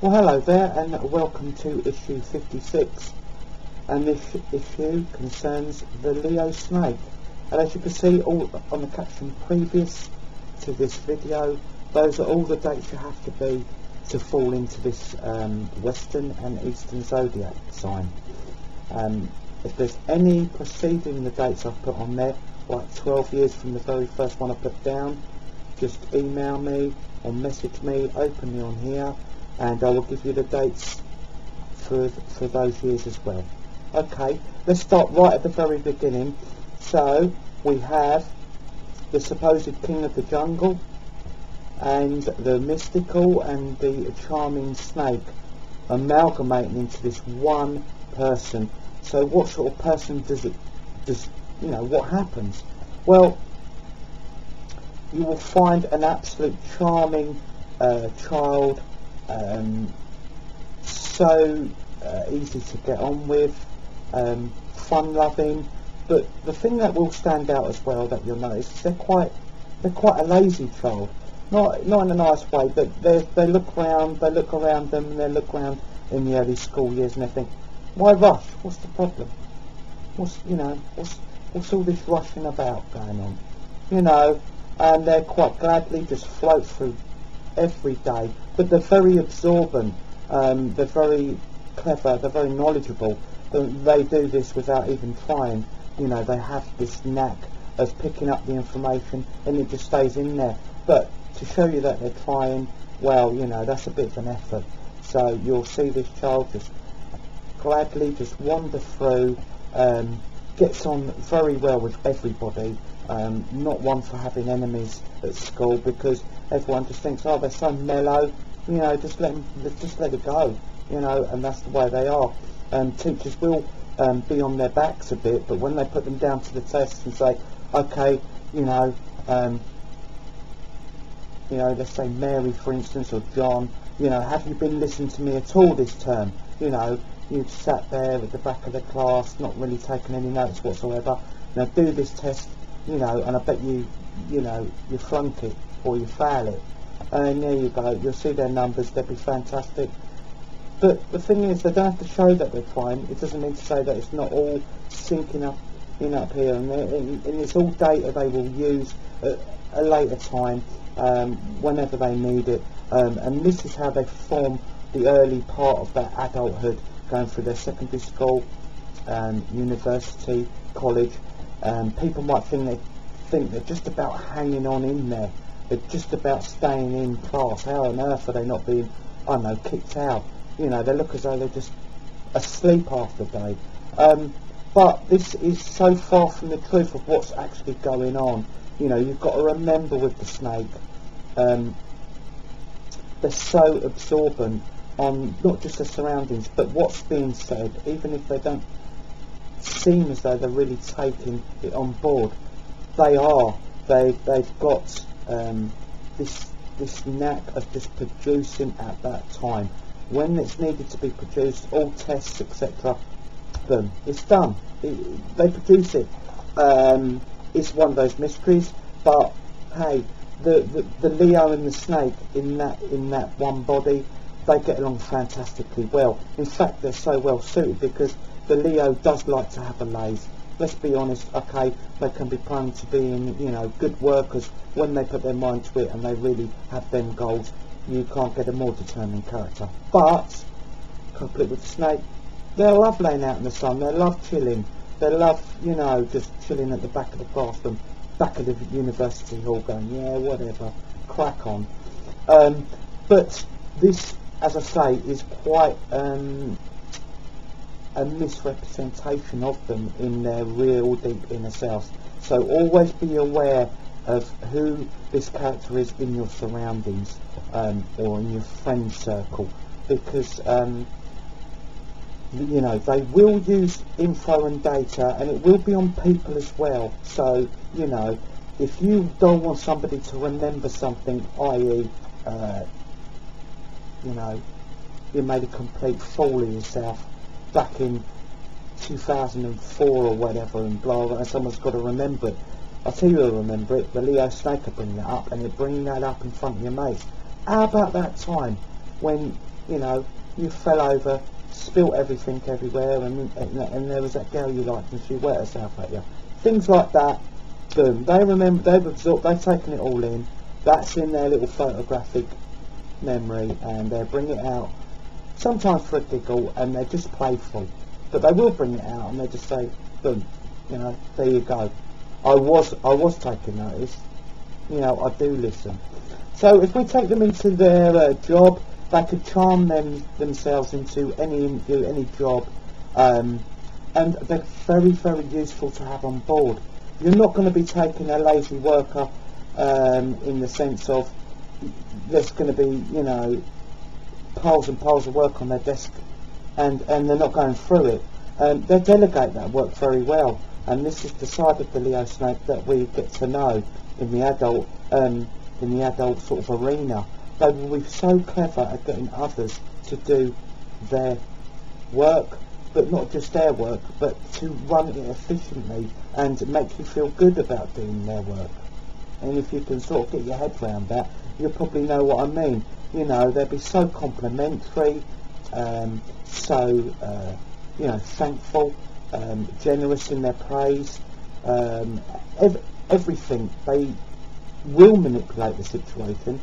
Well, hello there, and welcome to issue 56, and this issue concerns the Leo snake. And as you can see all on the caption previous to this video, those are all the dates you have to be to fall into this Western and Eastern Zodiac sign. If there's any preceding the dates I've put on there, like 12 years from the very first one I put down, just email me or message me openly on here, and I will give you the dates for those years as well. Okay, let's start right at the very beginning. So we have the supposed king of the jungle and the mystical and the charming snake amalgamating into this one person. So what sort of person what happens? Well, you will find an absolute charming child, so easy to get on with, fun loving, but the thing that will stand out as well that you'll notice is they're quite a lazy child. Not in a nice way, but they look around them, and they look around in the early school years and they think, why rush? What's the problem? What's all this rushing about going on? And they're quite gladly just float through every day, but they're very absorbent, they're very clever, they're very knowledgeable. They do this without even trying. They have this knack of picking up the information and it just stays in there. But to show you that they're trying, well, that's a bit of an effort. So you'll see this child just gladly just wander through, gets on very well with everybody, not one for having enemies at school, because everyone just thinks, oh, they're so mellow, just let it go, and that's the way they are. Teachers will be on their backs a bit, but when they put them down to the test and say, okay, let's say Mary, for instance, or John, have you been listening to me at all this term? You've sat there at the back of the class, not really taking any notes whatsoever. Now do this test, and I bet you flunk it or you fail it. And there you go, you'll see their numbers, they'll be fantastic. But the thing is, they don't have to show that they're trying. It doesn't mean to say that it's not all syncing up, up here, and it's all data they will use at a later time, whenever they need it. And this is how they form the early part of their adulthood, going through their secondary school, university, college. People might think they're just about hanging on in there. They're just about staying in class. How on earth are they not being, kicked out? They look as though they're just asleep half the day. But this is so far from the truth of what's actually going on. You've got to remember with the snake, they're so absorbent on not just the surroundings, but what's being said, even if they don't seem as though they're really taking it on board. They are. They've got this knack of just producing at that time. When it's needed to be produced, all tests, etc., boom, it's done. They produce it. It's one of those mysteries, but hey, the Leo and the snake in that one body, they get along fantastically well. In fact, they're so well suited because the Leo does like to have a laze. Let's be honest, okay, they can be prone to being, good workers when they put their mind to it and they really have them goals. You can't get a more determined character. But, couple it with the snake, they love laying out in the sun, they love chilling, they love, just chilling at the back of the classroom, back of the university hall going, yeah, whatever, crack on. But this, as I say, is quite a misrepresentation of them in their real deep inner selves. So always be aware of who this character is in your surroundings, or in your friend circle, because they will use info and data, and it will be on people as well. So if you don't want somebody to remember something, i.e. you made a complete fool of yourself back in 2004 or whatever, and blah, blah, and someone's got to remember it. I'll tell you who'll remember it. The Leo snake will bring that up, and it'll bring that up in front of your mates. How about that time when you know, you fell over, spilt everything everywhere, and there was that girl you liked and she wet herself at you. Things like that, boom. They remember, they've absorbed, they've taken it all in. That's in their little photographic memory, and they bring it out, sometimes for a giggle, and they're just playful. But they will bring it out and they just say, boom, you know, there you go. I was taking notice. You know, I do listen. So if we take them into their job, they could charm themselves into any interview, any job, and they're very, very useful to have on board. You're not going to be taking a lazy worker in the sense of there's going to be, you know, piles and piles of work on their desk, and they're not going through it. They delegate that work very well, and this is the side of the Leo snake that we get to know in the adult sort of arena. They will be so clever at getting others to do their work, but not just their work, but to run it efficiently and make you feel good about doing their work. And if you can sort of get your head around that, you'll probably know what I mean. You know, they'll be so complimentary, you know, thankful, generous in their praise, everything. They will manipulate the situation,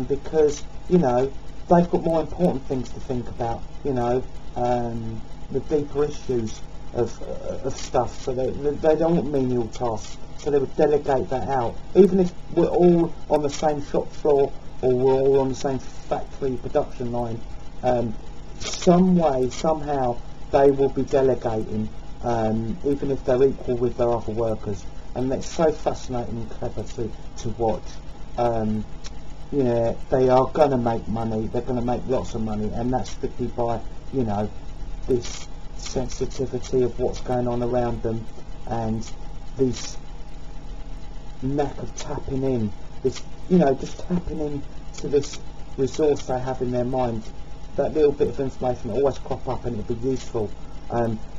because, you know, they've got more important things to think about, you know, the deeper issues of stuff, so they don't want menial tasks, so they would delegate that out. Even if we're all on the same shop floor, or we're all on the same factory production line, some way, somehow, they will be delegating, even if they're equal with their other workers. And that's so fascinating and clever to watch. Yeah, they are going to make money, they're going to make lots of money, and that's strictly by, you know, this sensitivity of what's going on around them, and this knack of tapping in, this, you know, just tapping in to this resource they have in their mind. That little bit of information will always crop up and it'll be useful.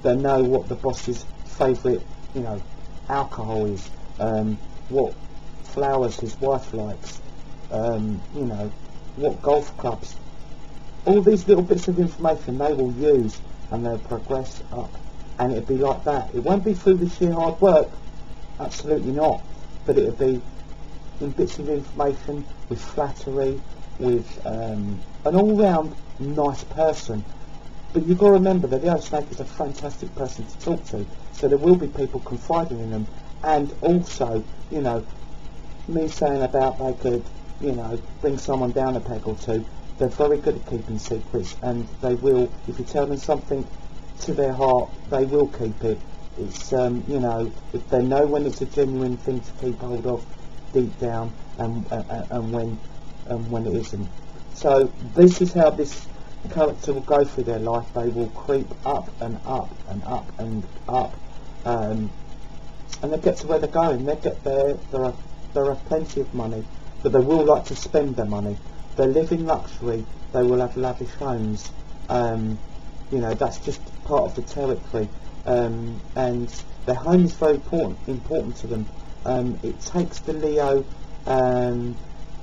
They know what the boss's favourite, you know, alcohol is, what flowers his wife likes, you know, what golf clubs. All these little bits of information they will use, and they'll progress up, and it'll be like that. It won't be through the sheer hard work, absolutely not, but it'll be in bits of information, with flattery, with an all-round nice person. But you've got to remember that the Leo snake is a fantastic person to talk to, so there will be people confiding in them. And also, you know, me saying about they could, you know, bring someone down a peg or two, they're very good at keeping secrets, and they will, if you tell them something to their heart, they will keep it. It's, you know, if they know when it's a genuine thing to keep hold of deep down, and when it isn't. So this is how this character will go through their life. They will creep up and up and up and up, and they get to where they're going. They get there. There are plenty of money, but they will like to spend their money. They live in luxury. They will have lavish homes. You know, that's just part of the territory, and their home is very important to them. It takes the Leo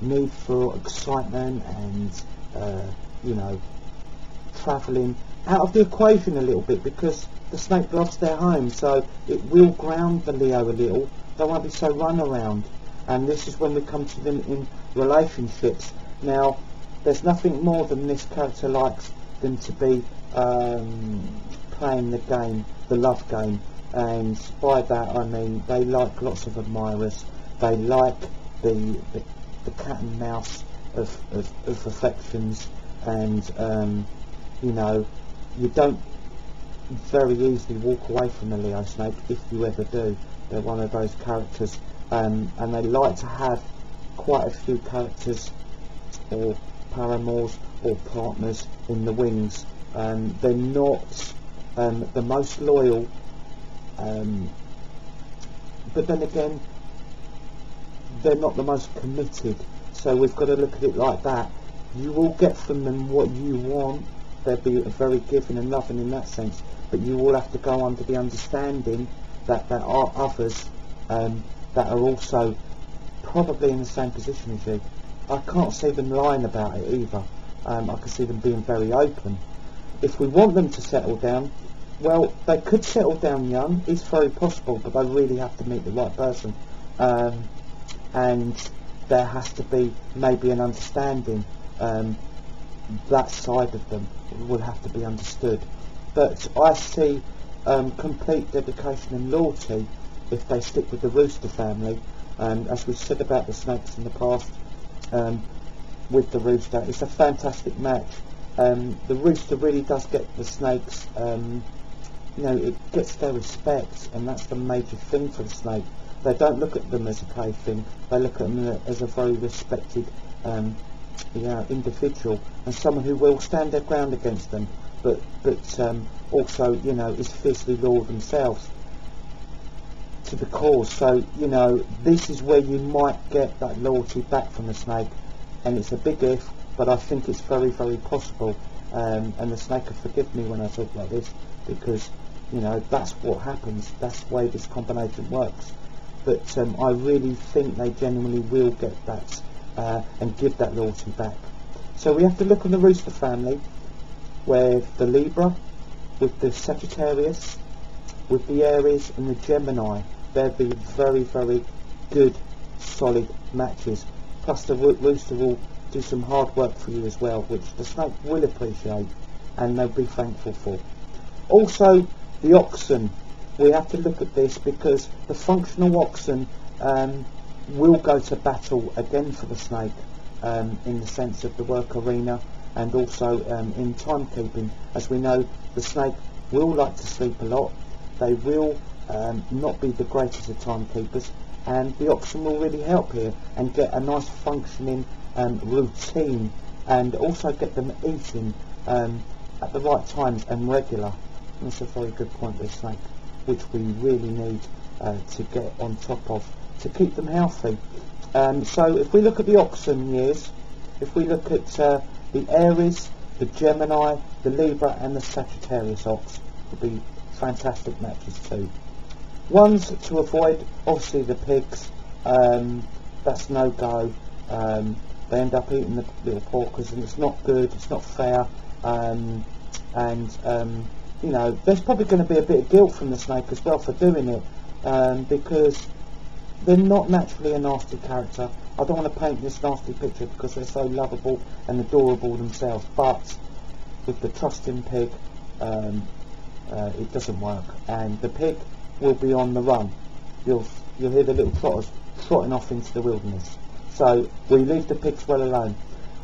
need for excitement and you know, travelling out of the equation a little bit, because the snake loves their home, so it will ground the Leo a little. They won't be so run around, and this is when we come to them in relationships. Now, there's nothing more than this character likes than to be playing the game, the love game, and by that I mean they like lots of admirers. They like the cat and mouse of affections, and you know, you don't very easily walk away from the Leo snake if you ever do. They're one of those characters, and they like to have quite a few characters or paramours or partners in the wings. They're not the most loyal, but then again, they're not the most committed. So we've got to look at it like that. You will get from them what you want. They'll be very giving and loving in that sense, but you will have to go under the understanding that there are others that are also probably in the same position as you. I can't see them lying about it either. I can see them being very open. If we want them to settle down, well, they could settle down young. It's very possible, but they really have to meet the right person, and there has to be maybe an understanding. That side of them will have to be understood. But I see complete dedication and loyalty if they stick with the rooster family. As we've said about the snakes in the past, with the rooster, it's a fantastic match. The rooster really does get the snakes, it gets their respect, and that's the major thing for the snake. They don't look at them as a plaything, they look at them as a very respected individual, and someone who will stand their ground against them, but also, is fiercely loyal themselves to the cause. So, this is where you might get that loyalty back from the snake, and it's a big if, but I think it's very, very possible, and the snake will forgive me when I talk like this, because, that's what happens, that's the way this combination works. But I really think they genuinely will get that, and give that loyalty back. So we have to look on the rooster family, with the Libra, with the Sagittarius, with the Aries and the Gemini. They'll be very, very good, solid matches. Plus the rooster will do some hard work for you as well, which the snake will appreciate and they'll be thankful for. Also, the oxen. We have to look at this because the functional oxen will go to battle again for the snake, in the sense of the work arena, and also in timekeeping. As we know, the snake will like to sleep a lot. They will not be the greatest of timekeepers, and the oxen will really help here and get a nice functioning routine, and also get them eating at the right times and regular. That's a very good point with snake, which we really need to get on top of to keep them healthy. So if we look at the oxen years, if we look at the Aries, the Gemini, the Libra and the Sagittarius ox, will be fantastic matches too. Ones to avoid, obviously the pigs, that's no go. They end up eating the little porkers, and it's not good, it's not fair, there's probably going to be a bit of guilt from the snake as well for doing it, because they're not naturally a nasty character. I don't want to paint this nasty picture because they're so lovable and adorable themselves, but with the trusting pig, it doesn't work, and the pig will be on the run. You'll hear the little trotters trotting off into the wilderness. So we leave the pigs well alone.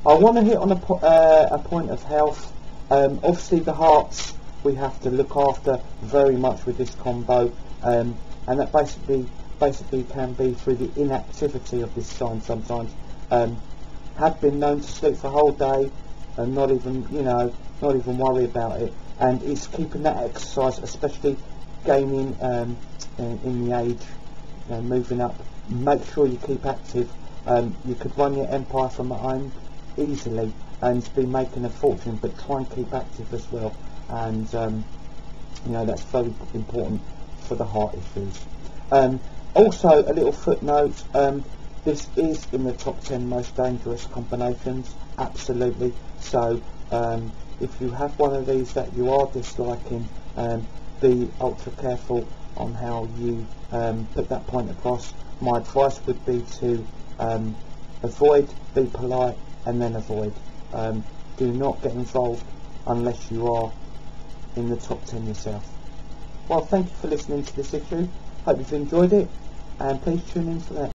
I want to hit on a point of health. Obviously the hearts we have to look after very much with this combo, and that basically can be through the inactivity of this sign sometimes. Have been known to sleep for a whole day and not even worry about it, and it's keeping that exercise, especially gaining in the age, moving up. Make sure you keep active. You could run your empire from home easily and be making a fortune, but try and keep active as well, and that's very important for the heart issues. Also, a little footnote, this is in the top 10 most dangerous combinations, absolutely. So if you have one of these that you are disliking, be ultra careful on how you put that point across. My advice would be to avoid, be polite, and then avoid. Do not get involved unless you are in the top 10 yourself. Well, thank you for listening to this issue. Hope you've enjoyed it, and please tune in for that.